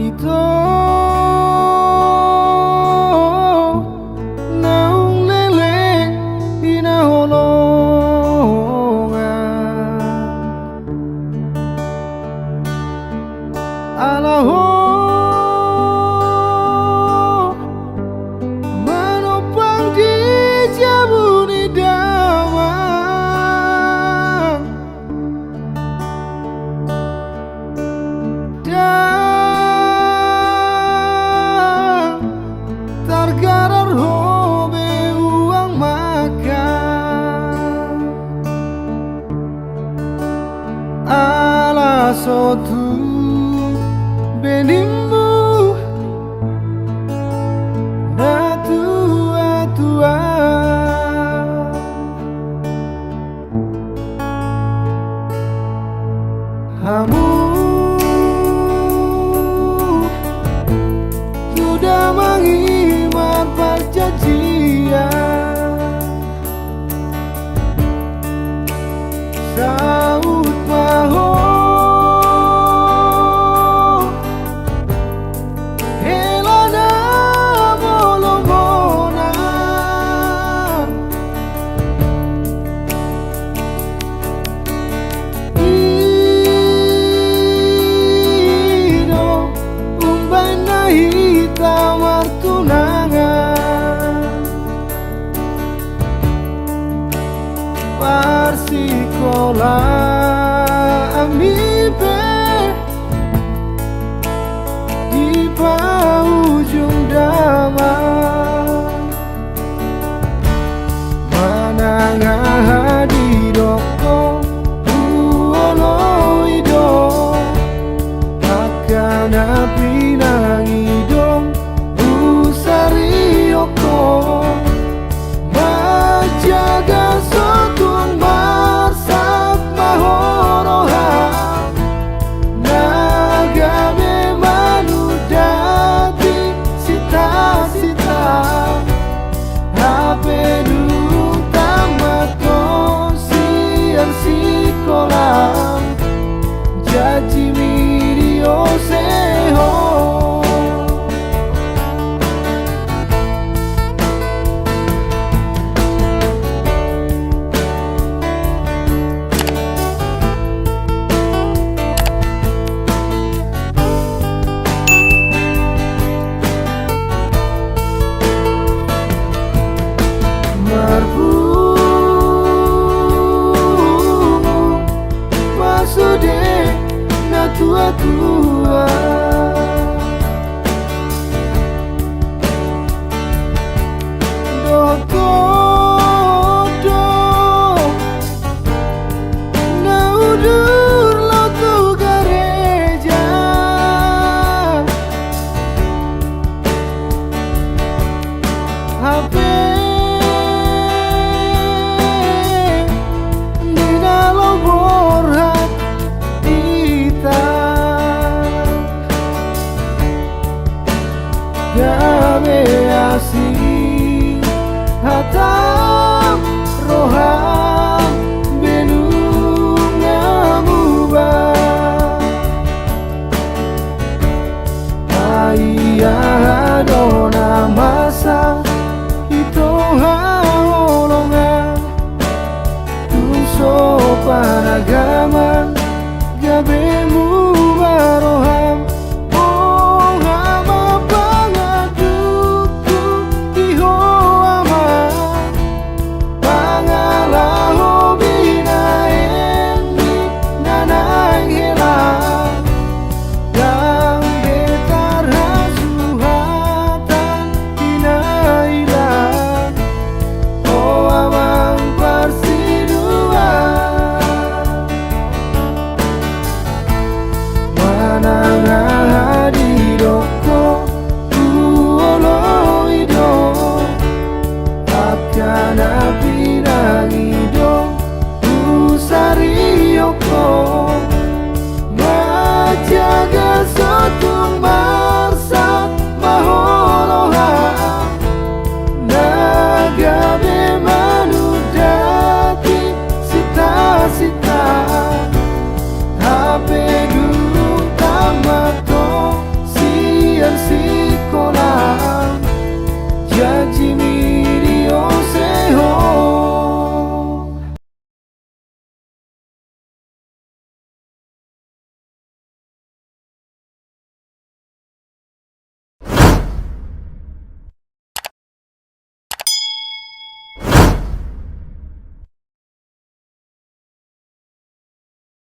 Ito naung lele pinaholongan alaho manopang di jabuni damang targarar hobe uang makan ala sotu benimmu na tua-tua hamu sudah mengimat perjanjian saut maho helana bolomona ino umbai na hitam tunangan parsikola amibe di ujung damai manangah di doko uolo ido akan api nangidong usarioko majaga sotun marsak mahoroha nagame manudati sita-sita hape durung tamat sian sekolah jaji video seho tua-tua do na udur lo tu gereja HP di dalam borhat gabe asih hatam roham benungamuba ayah dona masa itu haolongan tuso panagaman gabe